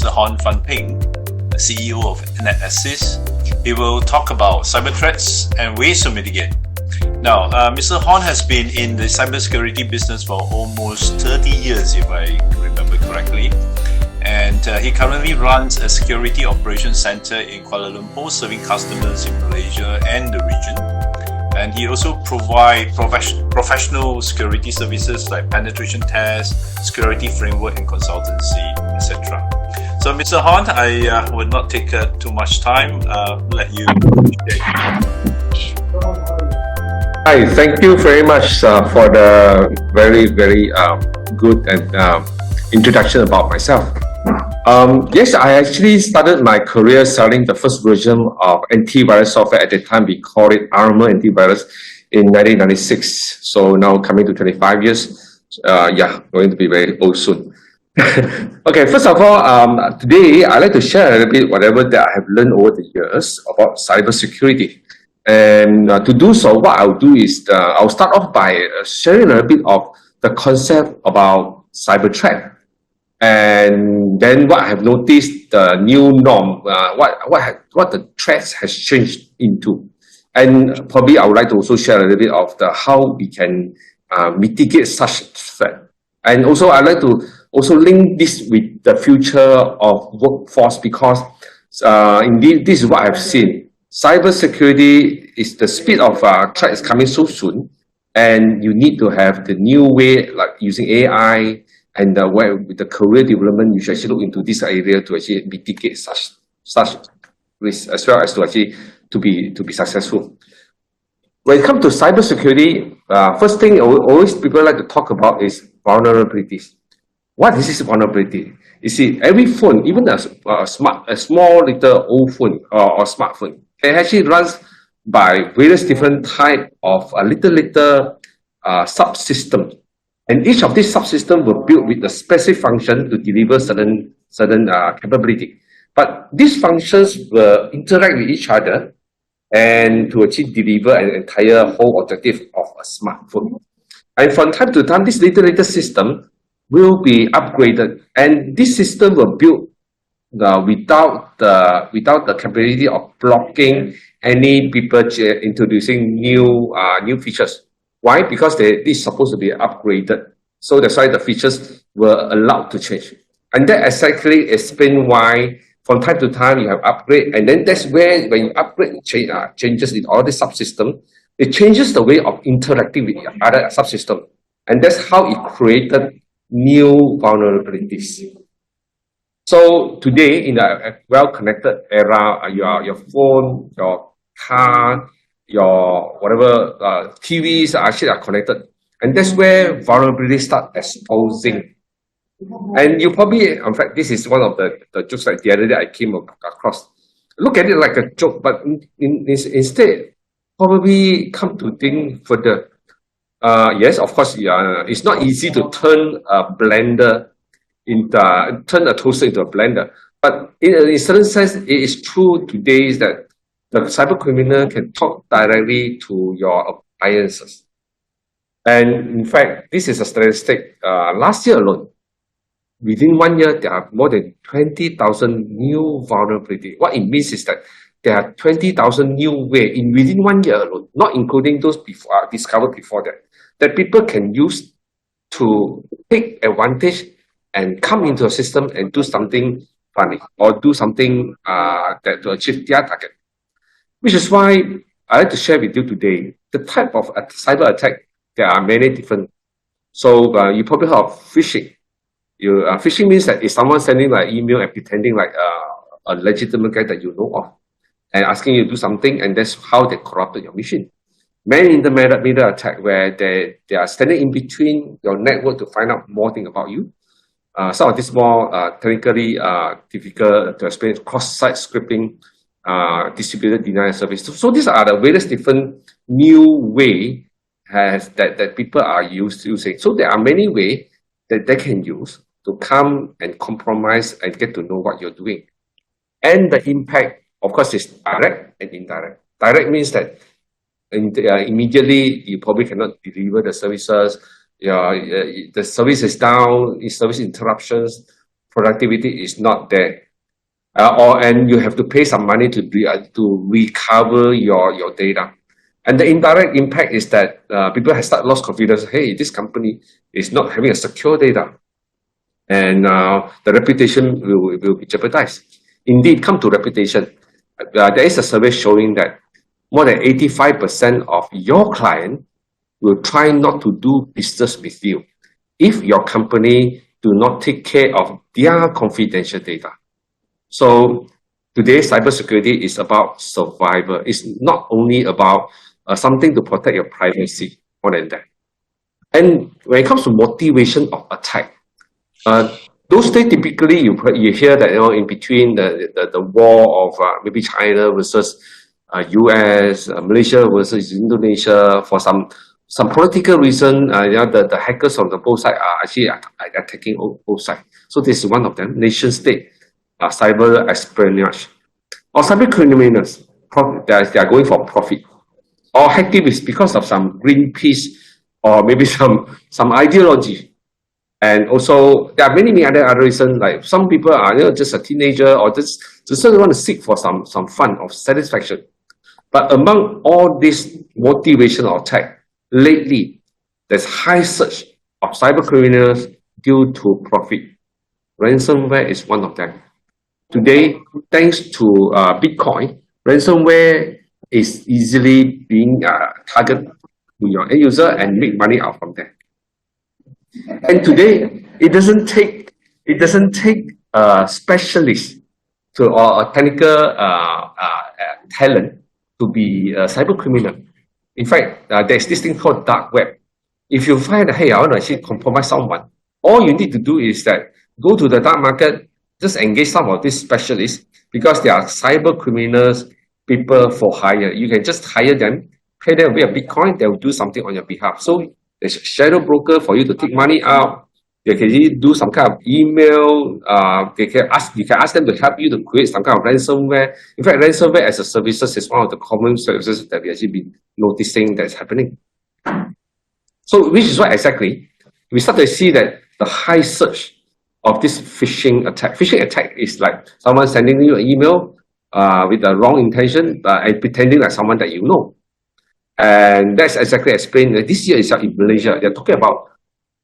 Mr. Hon Fan Ping, the CEO of NetAssist. He will talk about cyber threats and ways to mitigate. Now, Mr. Hon has been in the cybersecurity business for almost 30 years, if I remember correctly. And he currently runs a security operations center in Kuala Lumpur, serving customers in Malaysia and the region. And he also provides professional security services like penetration tests, security framework and consultancy, etc. So, Mr. Hon, I will not take too much time. Let you share. Hi, thank you very much for the very good and introduction about myself. Yes, I actually started my career selling the first version of antivirus software. At the time, we called it Armor Antivirus in 1996. So now coming to 25 years, yeah, going to be very old soon. Okay, first of all, today I'd like to share a little bit whatever that I have learned over the years about cybersecurity. And to do so, what I'll do is I'll start off by sharing a little bit of the concept about cyber threat. And then what I have noticed, the new norm, what the threats has changed into. And probably I would like to also share a little bit of how we can mitigate such threat. And also I'd like to also link this with the future of workforce, because indeed this is what I've seen. Cybersecurity is the speed of threats coming so soon, and you need to have the new way, like using AI, and where with the career development, you should actually look into this area to actually mitigate such risks, as well as to actually to be successful. When it comes to cybersecurity, first thing always people like to talk about is vulnerabilities. What is this vulnerability? You see, every phone, even a small little old phone or smartphone, it actually runs by various different type of little subsystems. And each of these subsystems were built with a specific function to deliver certain capability. But these functions will interact with each other and to achieve deliver an entire whole objective of a smartphone. And from time to time, this little system will be upgraded, and this system will build without the capability of blocking any people introducing new features. Why? Because this is supposed to be upgraded. So that's why the features were allowed to change. And that exactly explains why from time to time you have upgrade. And then that's where when you upgrade changes in all the subsystem, it changes the way of interacting with other subsystem. And that's how it created new vulnerabilities. So today in a well-connected era, your phone, your car, your whatever TVs actually are connected, and that's where vulnerabilities start exposing. And you probably, in fact, this is one of the jokes like the other day I came across. Look at it like a joke, but instead, probably come to think further. Yes, of course, it's not easy to turn a blender turn a toaster into a blender. But in a certain sense, it is true today that the cyber criminal can talk directly to your appliances. And in fact, this is a statistic. Last year alone, within 1 year, there are more than 20,000 new vulnerabilities. What it means is that there are 20,000 new ways within 1 year alone, not including those discovered before that people can use to take advantage and come into a system and do something funny or do something that to achieve their target. Which is why I like to share with you today the type of cyber attack. There are many different. So you probably heard of phishing. Phishing means that if someone sending like email and pretending like a legitimate guy that you know of and asking you to do something, and that's how they corrupted your machine. Many intermediate attack where they are standing in between your network to find out more things about you. Some of this more technically difficult to explain, cross-site scripting, distributed denial service. So these are the various different new ways that people are using. So there are many ways that they can use to come and compromise and get to know what you're doing. And the impact, of course, is direct and indirect. Direct means that immediately you probably cannot deliver the services. The service is down, service interruptions, productivity is not there. And you have to pay some money to recover your data. And the indirect impact is that people have started lost confidence. Hey, this company is not having a secure data, and the reputation will be jeopardized. Indeed, come to reputation, there is a survey showing that more than 85% of your client will try not to do business with you if your company do not take care of their confidential data. So today, cybersecurity is about survival. It's not only about something to protect your privacy, more than that. And when it comes to motivation of attack, those days typically you hear that in between the war of maybe China versus US, Malaysia versus Indonesia, for some political reason, the hackers on the both sides are actually attacking both sides. So this is one of them, nation state, cyber espionage, or cyber criminals. They are going for profit, or hacktivists because of some Greenpeace or maybe some ideology. And also there are many other reasons, like some people are just a teenager or just want to seek for some fun or satisfaction. But among all this motivational attack, lately there's high surge of cyber criminals due to profit. Ransomware is one of them. Today, thanks to Bitcoin, ransomware is easily being targeted to your end user and make money out from that. And today, it doesn't take a specialist or a technical talent to be a cyber criminal. In fact, there's this thing called dark web. If you find that, hey, I want to actually compromise someone, all you need to do is that go to the dark market, just engage some of these specialists, because they are cyber criminals, people for hire. You can just hire them, pay them a bit of Bitcoin, they will do something on your behalf. So there's a shadow broker for you to take money out. They can do some kind of email. You can ask them to help you to create some kind of ransomware. In fact, ransomware as a service is one of the common services that we actually been noticing that's happening. So, which is what exactly we start to see that the high surge of this phishing attack. Phishing attack is like someone sending you an email with the wrong intention and pretending like someone that you know. And that's exactly explained that this year itself in Malaysia, they're talking about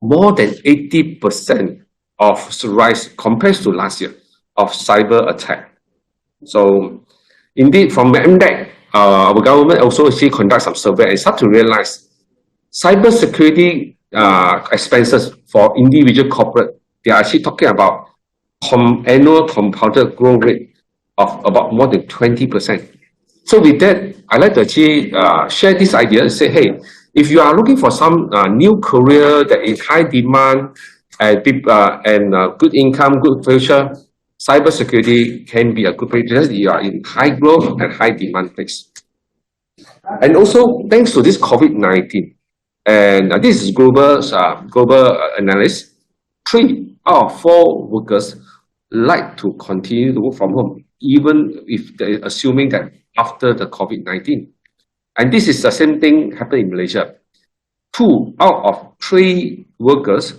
more than 80% of rise compared to last year of cyber attack. So indeed, from MDEC, our government also actually conduct some survey and start to realize cybersecurity expenses for individual corporate, they are actually talking about annual compounded growth rate of about more than 20%. So with that, I'd like to actually share this idea and say, hey, if you are looking for some new career that is high demand and good income, good future, cybersecurity can be a good place because you are in high growth and high demand place. And also, thanks to this COVID-19, and this is global analysis, 3 out of 4 workers like to continue to work from home, even if they're assuming that after the COVID-19. And this is the same thing happened in Malaysia. 2 out of 3 workers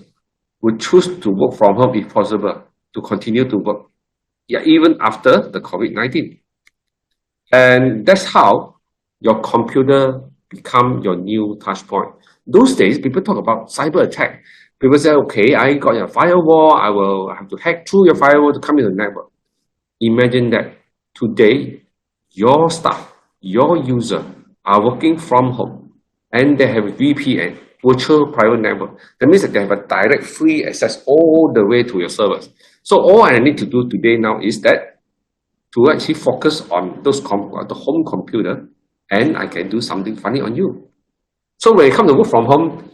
would choose to work from home if possible, to continue to work, even after the COVID-19. And that's how your computer become your new touch point. Those days, people talk about cyber attack. People say, okay, I got your firewall, I will have to hack through your firewall to come in the network. Imagine that today, your staff, your user are working from home and they have VPN, virtual private network. That means that they have a direct free access all the way to your servers. So all I need to do today now is that to actually focus on the home computer, and I can do something funny on you. So when it comes to work from home,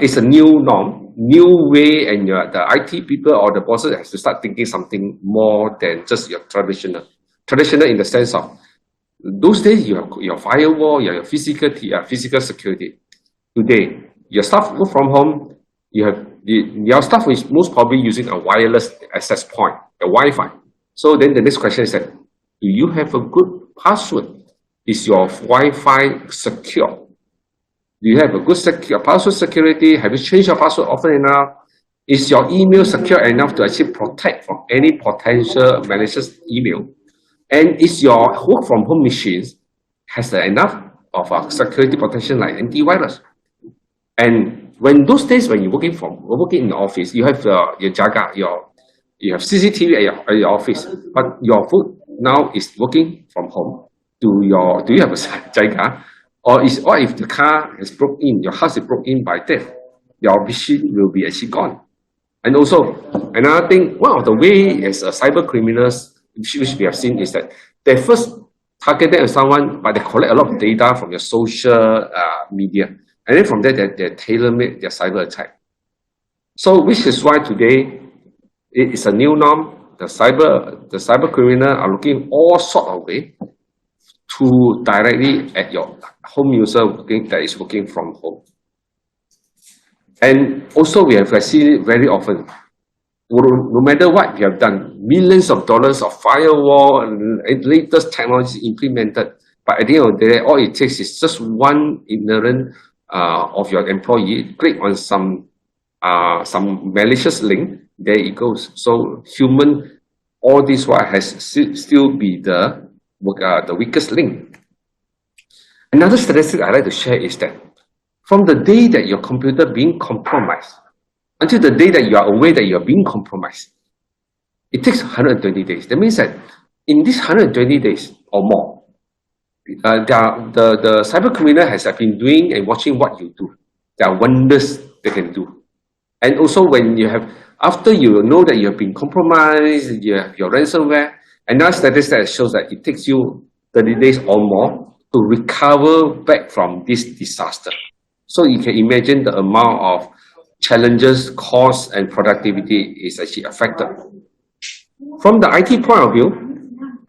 it's a new norm, new way, and the IT people or the bosses have to start thinking something more than just your traditional. Traditional in the sense of those days you have your firewall, you have your physical security. Today, your staff work from home, your staff is most probably using a wireless access point, a Wi-Fi. So then the next question is that, do you have a good password? Is your Wi-Fi secure? Do you have a good password security? Have you changed your password often enough? Is your email secure enough to actually protect from any potential malicious email? And is your work from home machines has enough of a security protection like antivirus? And when those days when you're working in the office, you have your jaga, you have CCTV at your office, but your food now is working from home. Do you have a jaga? Or what if the car is broke in, your house is broke in by theft? Your machine will be actually gone. And also, another thing, one of the way as cyber criminals, which we have seen, is that they first targeted someone, but they collect a lot of data from your social media. And then from there, they tailor-made their cyber attack. So, which is why today, it is a new norm. The cyber criminal are looking all sort of way to directly at your home user that is working from home. And also we have seen it very often. No matter what we have done, millions of dollars of firewall and latest technology implemented, but at the end of the day, all it takes is just one ignorant of your employee click on some malicious link, there it goes. So human, all this while has still be the weakest link. Another statistic I like to share is that from the day that your computer being compromised until the day that you are aware that you are being compromised, it takes 120 days. That means that in these 120 days or more, the cyber criminal has been doing and watching what you do. There are wonders they can do. And also when you have, after you know that you have been compromised, you have your ransomware, another statistic shows that it takes you 30 days or more to recover back from this disaster. So you can imagine the amount of challenges, cost, and productivity is actually affected. From the IT point of view,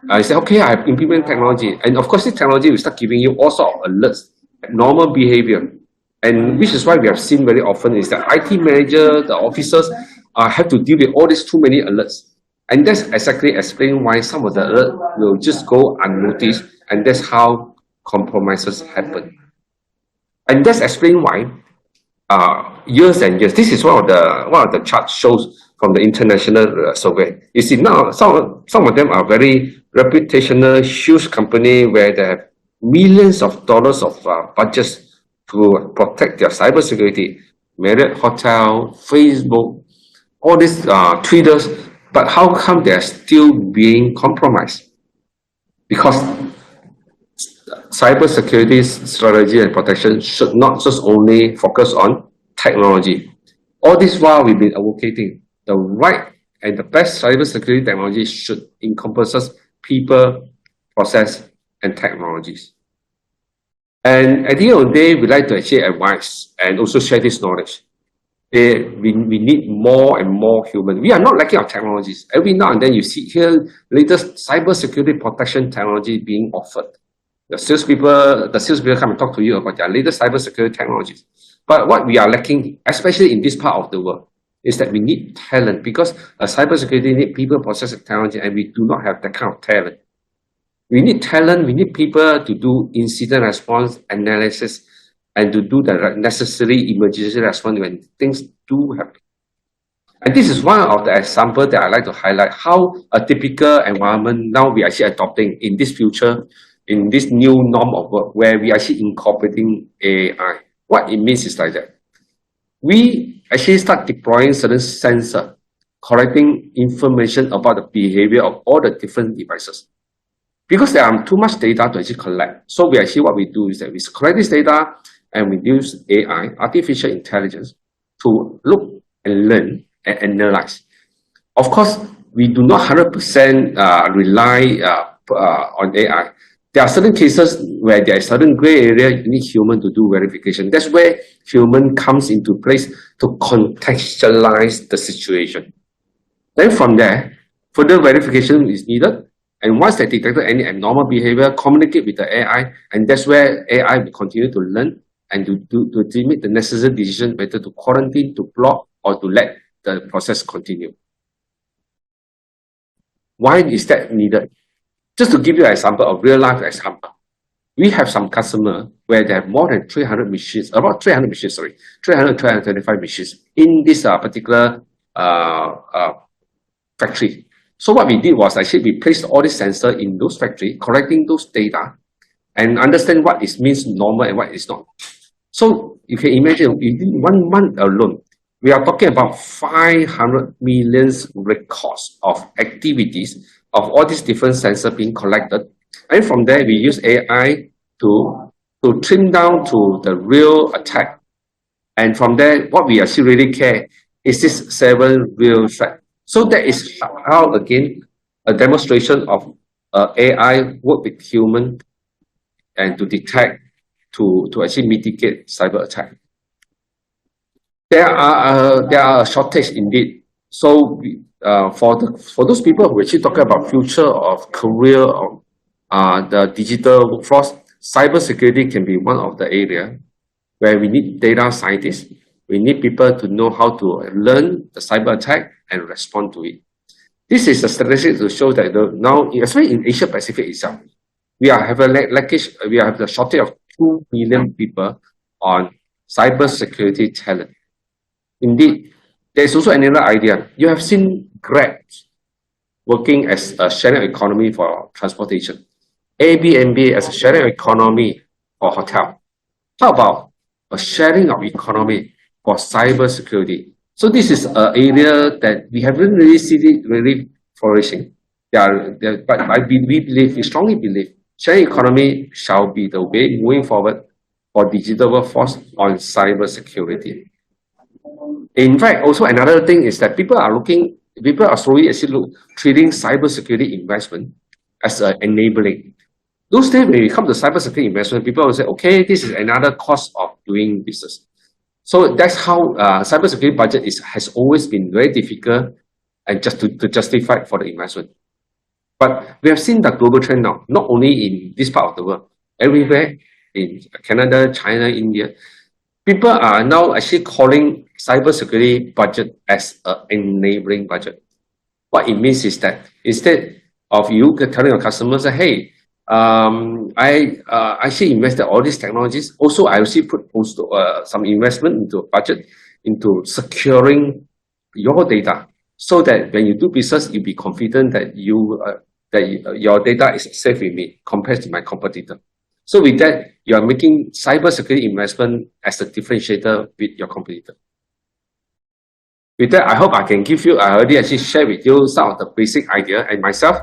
I say, okay, I have implemented technology. And of course, this technology will start giving you all sorts of alerts, normal behavior. And which is why we have seen very often is that IT manager, the officers, have to deal with all these too many alerts. And that's exactly explain why some of the alerts will just go unnoticed. And that's how compromises happen. And that's explain why years and years. This is one of the charts shows from the international survey. You see now some of them are very reputational, huge company where they have millions of dollars of budgets to protect their cybersecurity. Marriott Hotel, Facebook, all these Twitters. But how come they are still being compromised? Because cybersecurity strategy and protection should not just only focus on technology. All this while we've been advocating the right and the best cybersecurity technology should encompass people, process, and technologies. And at the end of the day, we like to actually advise and also share this knowledge. We need more and more human. We are not lacking of technologies. Every now and then you see here latest cybersecurity protection technology being offered. The salespeople come and talk to you about their latest cybersecurity technologies. But what we are lacking, especially in this part of the world, is that we need talent because cybersecurity needs people, process, and technology, and we do not have that kind of talent. We need talent, we need people to do incident response analysis and to do the necessary emergency response when things do happen. And this is one of the examples that I like to highlight how a typical environment now we are actually adopting in this future, in this new norm of work where we are actually incorporating AI. What it means is like that. We actually start deploying certain sensor, collecting information about the behavior of all the different devices. Because there are too much data to actually collect. So what we do is that we collect this data and we use AI, artificial intelligence, to look and learn and analyze. Of course, we do not 100% rely on AI. There are certain cases where there is certain gray area, you need human to do verification. That's where human comes into place to contextualize the situation. Then from there, further verification is needed. And once they detected any abnormal behavior, communicate with the AI, and that's where AI will continue to learn and to make the necessary decision whether to quarantine, to block, or to let the process continue. Why is that needed? Just to give you an example, of real life example. We have some customer where they have more than 300 machines, about 300 machines, 325 machines in this particular factory. So what we did was actually we placed all these sensors in those factories, collecting those data and understand what it means normal and what is not. So you can imagine within 1 month alone, we are talking about 500 million records of activities of all these different sensors being collected. And from there, we use AI to trim down to the real attack. And from there, what we actually really care is this 7 real threat. So that is how, again, a demonstration of AI work with human and to detect, to actually mitigate cyber attack. There are a shortage indeed. So for those people who actually talking about future of career of the digital workforce, cybersecurity can be one of the area where we need data scientists. We need people to know how to learn the cyber attack and respond to it. This is a statistic to show that now, especially in Asia Pacific itself, we have a lackage. We have the shortage of 2 million people on cybersecurity talent. Indeed, there's also another idea. You have seen Grab working as a sharing economy for transportation, Airbnb as a sharing economy for hotel. How about a sharing of economy for cybersecurity? So this is an area that we haven't really seen it really flourishing. But we strongly believe sharing economy shall be the way moving forward for digital workforce on cybersecurity. In fact, also another thing is that people are slowly actually treating cybersecurity investment as enabling. Those days when we come to cybersecurity investment, people will say, okay, this is another cost of doing business. So that's how cybersecurity budget has always been very difficult and just to justify for the investment. But we have seen the global trend now, not only in this part of the world, everywhere in Canada, China, India, people are now actually calling cybersecurity budget as an enabling budget. What it means is that instead of you telling your customers, hey, I actually invested all these technologies. Also, I actually put some investment into a budget into securing your data, so that when you do business, you'll be confident that your data is safe with me compared to my competitor. So with that, you are making cybersecurity investment as a differentiator with your competitor. With that, I hope I can give you, I already actually shared with you some of the basic idea. And myself,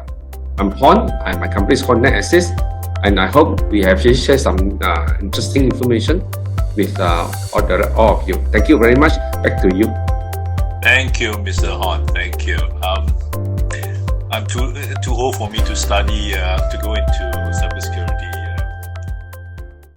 I'm Hon, and my company is called NetAssist, and I hope we have shared some interesting information with all of you. Thank you very much. Back to you. Thank you, Mr. Hon. Thank you. I'm too old for me to study to go into